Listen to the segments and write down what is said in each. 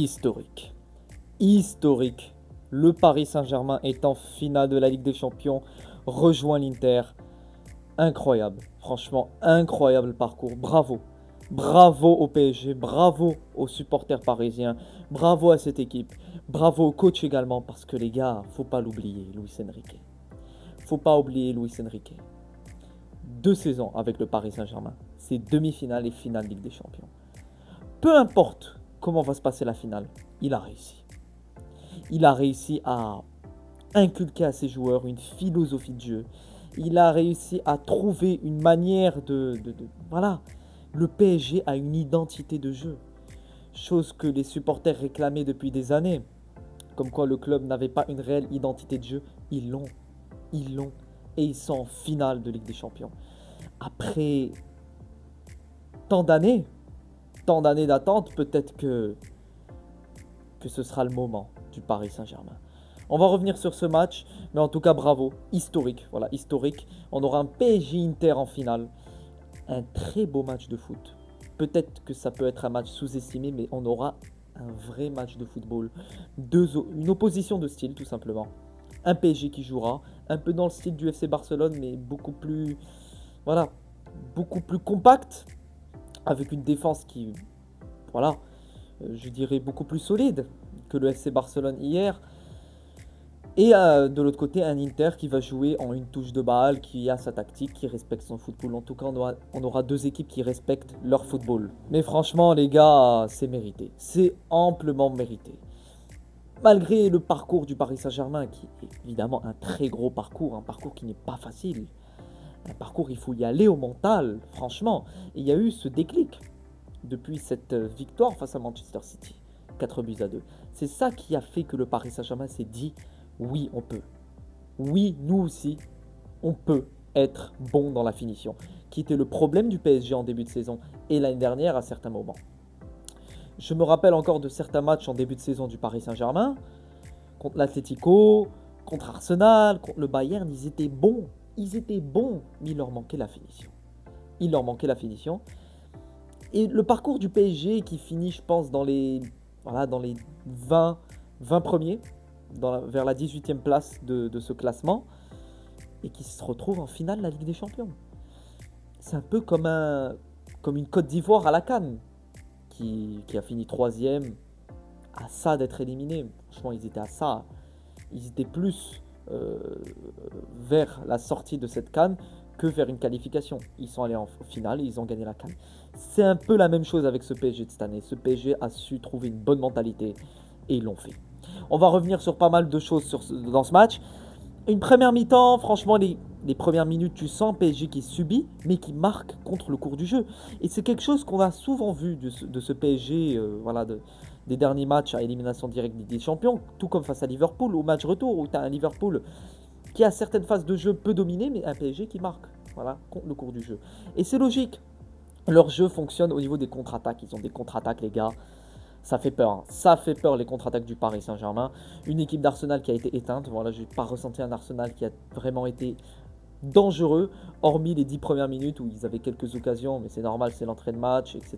historique. Historique. Le Paris Saint-Germain est en finale de la Ligue des Champions, rejoint l'Inter. Incroyable, franchement, incroyable parcours. Bravo. Bravo au PSG, bravo aux supporters parisiens, bravo à cette équipe, bravo au coach également, parce que les gars, faut pas l'oublier, Luis Enrique. Faut pas oublier Luis Enrique. 2 saisons avec le Paris Saint-Germain, c'est demi-finale et finale Ligue des Champions. Peu importe comment va se passer la finale, il a réussi. Il a réussi à inculquer à ses joueurs une philosophie de jeu. Il a réussi à trouver une manière voilà. Le PSG a une identité de jeu. Chose que les supporters réclamaient depuis des années. Comme quoi le club n'avait pas une réelle identité de jeu. Ils l'ont. Ils l'ont. Et ils sont en finale de Ligue des Champions. Après tant d'années d'attente, peut-être que ce sera le moment du Paris Saint-Germain. On va revenir sur ce match, mais en tout cas bravo, historique, voilà, historique. On aura un PSG Inter en finale, un très beau match de foot. Peut-être que ça peut être un match sous-estimé, mais on aura un vrai match de football. Une opposition de style, tout simplement. Un PSG qui jouera, un peu dans le style du FC Barcelone, mais beaucoup plus, voilà, beaucoup plus compact, avec une défense qui, voilà, je dirais beaucoup plus solide que le FC Barcelone hier. Et de l'autre côté, un Inter qui va jouer en une touche de balle, qui a sa tactique, qui respecte son football. En tout cas, on aura 2 équipes qui respectent leur football. Mais franchement, les gars, c'est mérité. C'est amplement mérité. Malgré le parcours du Paris Saint-Germain, qui est évidemment un très gros parcours, un parcours qui n'est pas facile. Un parcours, il faut y aller au mental, franchement. Et il y a eu ce déclic depuis cette victoire face à Manchester City. 4-2. C'est ça qui a fait que le Paris Saint-Germain s'est dit... Oui, on peut. Oui, nous aussi, on peut être bon dans la finition. Qui était le problème du PSG en début de saison et l'année dernière à certains moments. Je me rappelle encore de certains matchs en début de saison du Paris Saint-Germain. Contre l'Atlético, contre Arsenal, contre le Bayern, ils étaient bons. Ils étaient bons, mais il leur manquait la finition. Il leur manquait la finition. Et le parcours du PSG qui finit, je pense, dans les 20 premiers. Vers la 18e place de ce classement et qui se retrouve en finale de la Ligue des Champions. C'est un peu comme une Côte d'Ivoire à la CAN qui a fini 3e, à ça d'être éliminé. Franchement, ils étaient à ça. Ils étaient plus vers la sortie de cette CAN que vers une qualification. Ils sont allés en finale et ils ont gagné la CAN. C'est un peu la même chose avec ce PSG de cette année. Ce PSG a su trouver une bonne mentalité et ils l'ont fait. On va revenir sur pas mal de choses dans ce match. Une première mi-temps, franchement, les premières minutes, tu sens PSG qui subit, mais qui marque contre le cours du jeu. Et c'est quelque chose qu'on a souvent vu de ce PSG, des derniers matchs à élimination directe des champions, tout comme face à Liverpool, au match retour, où tu as un Liverpool qui a certaines phases de jeu peu dominées, mais un PSG qui marque, voilà, contre le cours du jeu. Et c'est logique. Leur jeu fonctionne au niveau des contre-attaques. Ils ont des contre-attaques, les gars. Ça fait peur, hein. Ça fait peur les contre-attaques du Paris Saint-Germain. Une équipe d'Arsenal qui a été éteinte. Voilà, je n'ai pas ressenti un Arsenal qui a vraiment été dangereux, hormis les 10 premières minutes où ils avaient quelques occasions, mais c'est normal, c'est l'entrée de match, etc.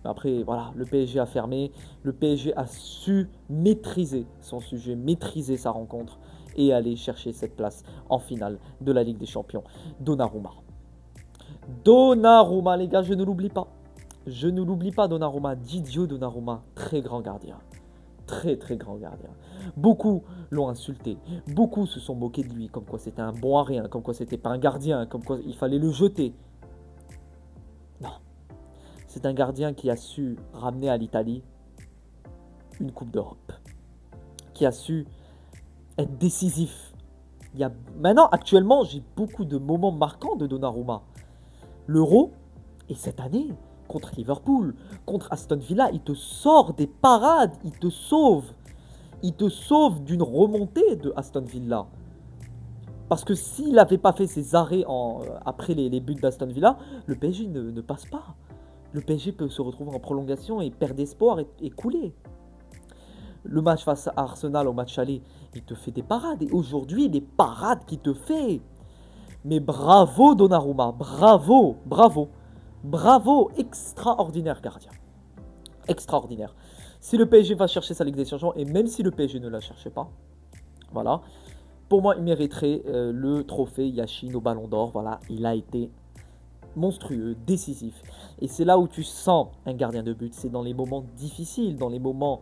Mais après, voilà, le PSG a fermé. Le PSG a su maîtriser son sujet, maîtriser sa rencontre et aller chercher cette place en finale de la Ligue des Champions. Donnarumma. Donnarumma, les gars, je ne l'oublie pas. Je ne l'oublie pas, Donnarumma, Didio Donnarumma, très grand gardien. Très très grand gardien. Beaucoup l'ont insulté, beaucoup se sont moqués de lui, comme quoi c'était un bon à rien, comme quoi c'était pas un gardien, comme quoi il fallait le jeter. Non. C'est un gardien qui a su ramener à l'Italie une Coupe d'Europe. Qui a su être décisif. Maintenant, actuellement, j'ai beaucoup de moments marquants de Donnarumma. L'Euro, et cette année... contre Liverpool, contre Aston Villa, il te sort des parades, il te sauve. Il te sauve d'une remontée de Aston Villa. Parce que s'il n'avait pas fait ses arrêts après les buts d'Aston Villa, le PSG ne passe pas. Le PSG peut se retrouver en prolongation et perdre espoir et couler. Le match face à Arsenal au match aller, il te fait des parades. Et aujourd'hui, les parades qu'il te fait. Mais bravo Donnarumma, bravo, bravo. Bravo, extraordinaire gardien. Extraordinaire. Si le PSG va chercher sa Ligue des Champions, et même si le PSG ne la cherchait pas, voilà, pour moi, il mériterait le trophée Yashin au Ballon d'Or. Voilà, il a été monstrueux, décisif. Et c'est là où tu sens un gardien de but. C'est dans les moments difficiles, dans les moments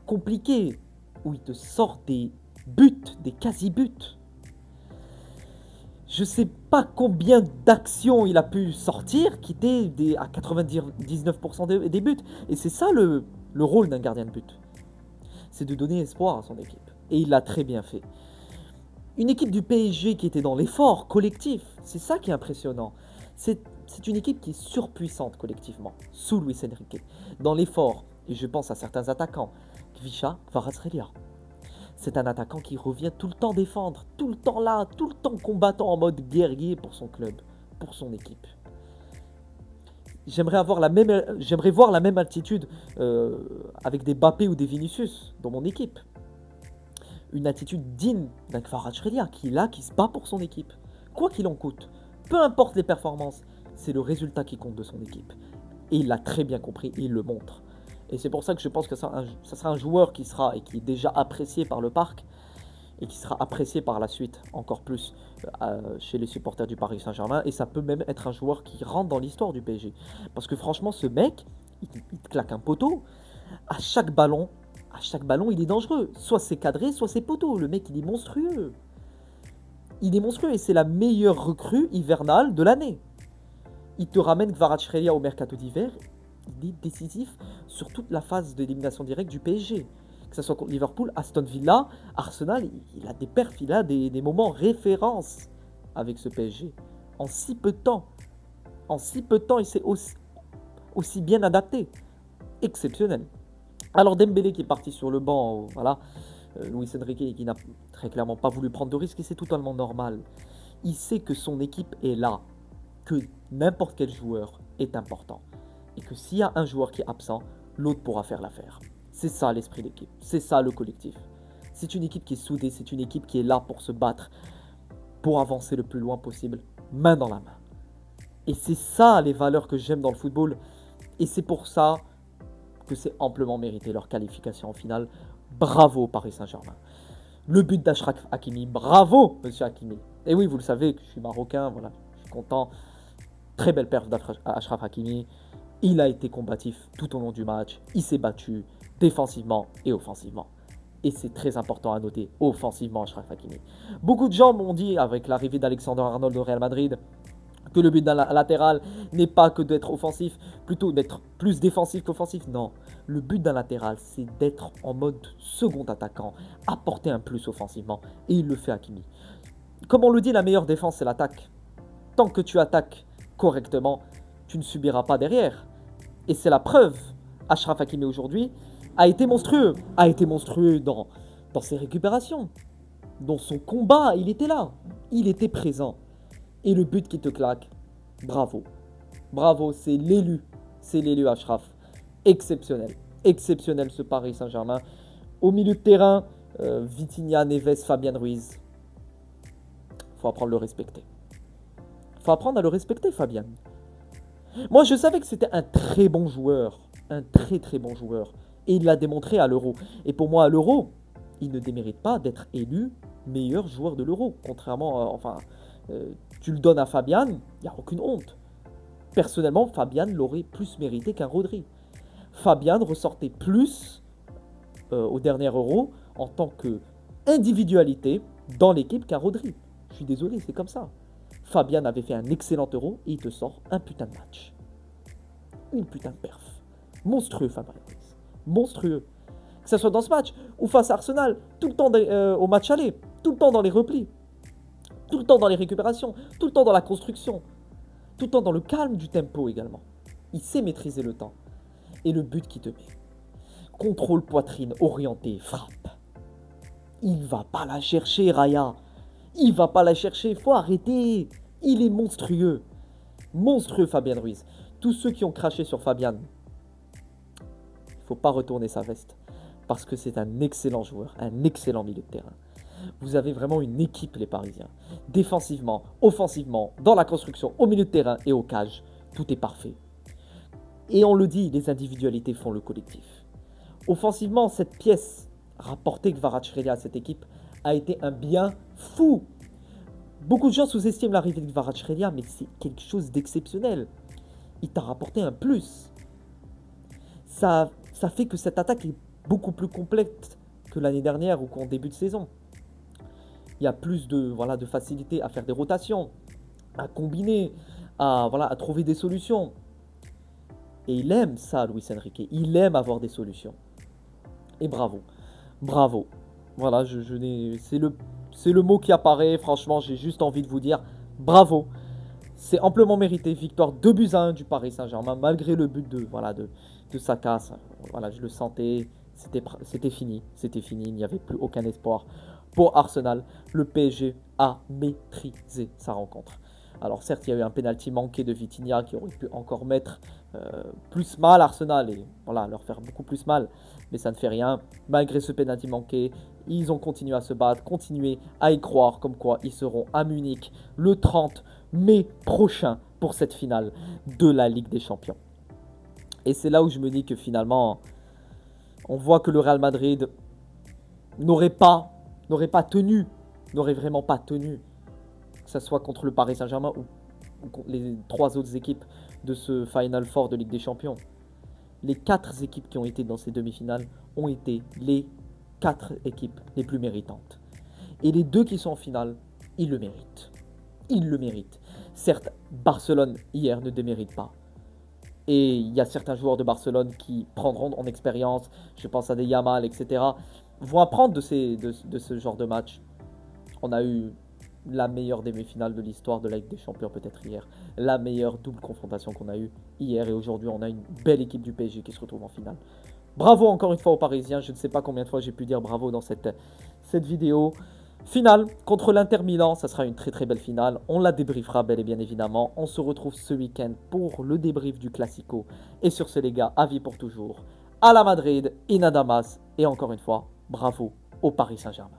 compliqués, où il te sort des buts, des quasi-buts. Je ne sais pas combien d'actions il a pu sortir qui étaient à 99% des buts. Et c'est ça le rôle d'un gardien de but. C'est de donner espoir à son équipe. Et il l'a très bien fait. Une équipe du PSG qui était dans l'effort collectif, c'est ça qui est impressionnant. C'est une équipe qui est surpuissante collectivement, sous Luis Enrique. Dans l'effort, et je pense à certains attaquants, Kvicha, Kvaratskhelia. C'est un attaquant qui revient tout le temps défendre, tout le temps là, tout le temps combattant en mode guerrier pour son club, pour son équipe. J'aimerais voir la même attitude avec des Mbappé ou des Vinicius dans mon équipe. Une attitude digne d'un Kvaratskhelia qui est là, qui se bat pour son équipe. Quoi qu'il en coûte, peu importe les performances, c'est le résultat qui compte de son équipe. Et il l'a très bien compris, et il le montre. Et c'est pour ça que je pense que ça sera un joueur qui sera et qui est déjà apprécié par le parc et qui sera apprécié par la suite encore plus chez les supporters du Paris Saint-Germain. Et ça peut même être un joueur qui rentre dans l'histoire du PSG. Parce que franchement, ce mec, il te claque un poteau. À chaque ballon, il est dangereux. Soit c'est cadré, soit c'est poteau. Le mec, il est monstrueux. Il est monstrueux et c'est la meilleure recrue hivernale de l'année. Il te ramène Kvaratskhelia au mercato d'hiver. Il est décisif sur toute la phase d'élimination directe du PSG. Que ce soit contre Liverpool, Aston Villa, Arsenal, il a des perfs, il a des moments références avec ce PSG. En si peu de temps. En si peu de temps, il s'est aussi bien adapté. Exceptionnel. Alors Dembélé qui est parti sur le banc, voilà, Luis Enrique qui n'a très clairement pas voulu prendre de risques et c'est totalement normal. Il sait que son équipe est là, que n'importe quel joueur est important. Et que s'il y a un joueur qui est absent, l'autre pourra faire l'affaire. C'est ça l'esprit d'équipe, c'est ça le collectif. C'est une équipe qui est soudée, c'est une équipe qui est là pour se battre, pour avancer le plus loin possible, main dans la main. Et c'est ça les valeurs que j'aime dans le football. Et c'est pour ça que c'est amplement mérité leur qualification en finale. Bravo Paris Saint-Germain. Le but d'Achraf Hakimi, bravo Monsieur Hakimi. Et oui, vous le savez, que je suis marocain, voilà, je suis content. Très belle perf d'Achraf Hakimi. Il a été combatif tout au long du match. Il s'est battu défensivement et offensivement. Et c'est très important à noter, offensivement, Achraf Hakimi. Beaucoup de gens m'ont dit, avec l'arrivée d'Alexander-Arnold au Real Madrid, que le but d'un latéral n'est pas que d'être offensif, plutôt d'être plus défensif qu'offensif. Non, le but d'un latéral, c'est d'être en mode second attaquant, apporter un plus offensivement. Et il le fait Hakimi. Comme on le dit, la meilleure défense, c'est l'attaque. Tant que tu attaques correctement, tu ne subiras pas derrière. Et c'est la preuve. Achraf Hakimi aujourd'hui a été monstrueux. A été monstrueux dans ses récupérations. Dans son combat, il était là. Il était présent. Et le but qui te claque, bravo. Bravo, c'est l'élu. C'est l'élu Achraf. Exceptionnel. Exceptionnel ce Paris Saint-Germain. Au milieu de terrain, Vitinha, Neves, Fabian Ruiz. Faut apprendre à le respecter. Faut apprendre à le respecter, Fabian. Moi, je savais que c'était un très bon joueur. Un très très bon joueur. Et il l'a démontré à l'Euro. Et pour moi, à l'Euro, il ne démérite pas d'être élu meilleur joueur de l'Euro. Contrairement, tu le donnes à Fabian, il n'y a aucune honte. Personnellement, Fabian l'aurait plus mérité qu'un Rodri. Fabian ressortait plus au dernier Euro en tant qu'individualité dans l'équipe qu'un Rodri. Je suis désolé, c'est comme ça. Fabian avait fait un excellent Euro et il te sort un putain de match. Une putain de perf. Monstrueux, Fabrice. Monstrueux. Que ce soit dans ce match ou face à Arsenal, tout le temps au match aller, tout le temps dans les replis, tout le temps dans les récupérations, tout le temps dans la construction, tout le temps dans le calme du tempo également. Il sait maîtriser le temps. Et le but qui te met. Contrôle poitrine, orienté, frappe. Il va pas la chercher, Raya. Il va pas la chercher, il faut arrêter. Il est monstrueux. Monstrueux, Fabian Ruiz. Tous ceux qui ont craché sur Fabian, il faut pas retourner sa veste. Parce que c'est un excellent joueur, un excellent milieu de terrain. Vous avez vraiment une équipe, les Parisiens. Défensivement, offensivement, dans la construction, au milieu de terrain et au cage. Tout est parfait. Et on le dit, les individualités font le collectif. Offensivement, cette pièce rapportée Kvaratskhelia à cette équipe a été un bien fou. Beaucoup de gens sous-estiment l'arrivée de Kvaratskhelia, mais c'est quelque chose d'exceptionnel. Il t'a rapporté un plus. Ça fait que cette attaque est beaucoup plus complète que l'année dernière ou qu'en début de saison. Il y a plus de facilité à faire des rotations, à combiner, à trouver des solutions. Et il aime ça, Luis Enrique. Il aime avoir des solutions. Et bravo. Bravo. Voilà, c'est le mot qui apparaît. Franchement, j'ai juste envie de vous dire bravo. C'est amplement mérité. Victoire 2-1 du Paris Saint-Germain, malgré le but de Saka. Voilà, je le sentais. C'était fini. C'était fini. Il n'y avait plus aucun espoir pour Arsenal. Le PSG a maîtrisé sa rencontre. Alors certes, il y a eu un penalty manqué de Vitinha qui aurait pu encore mettre plus mal Arsenal et voilà, leur faire beaucoup plus mal. Mais ça ne fait rien. Malgré ce penalty manqué, ils ont continué à se battre, continué à y croire, comme quoi ils seront à Munich le 30 mai prochain pour cette finale de la Ligue des Champions. Et c'est là où je me dis que finalement, on voit que le Real Madrid n'aurait vraiment pas tenu, que ce soit contre le Paris Saint-Germain ou contre les 3 autres équipes de ce Final Four de Ligue des Champions. Les 4 équipes qui ont été dans ces demi-finales ont été les 4 équipes les plus méritantes. Et les 2 qui sont en finale, ils le méritent. Ils le méritent. Certes, Barcelone hier ne démérite pas. Et il y a certains joueurs de Barcelone qui prendront en expérience, je pense à des Yamal, etc., vont apprendre de ce genre de match. On a eu la meilleure demi-finale de l'histoire de la Ligue des Champions peut-être hier. La meilleure double confrontation qu'on a eue hier. Et aujourd'hui, on a une belle équipe du PSG qui se retrouve en finale. Bravo encore une fois aux Parisiens. Je ne sais pas combien de fois j'ai pu dire bravo dans cette vidéo. Finale contre l'Inter Milan. Ça sera une très très belle finale. On la débriefera bel et bien évidemment. On se retrouve ce week-end pour le débrief du Classico. Et sur ce les gars, à vie pour toujours. À la Madrid, in Adamas. Et encore une fois, bravo au Paris Saint-Germain.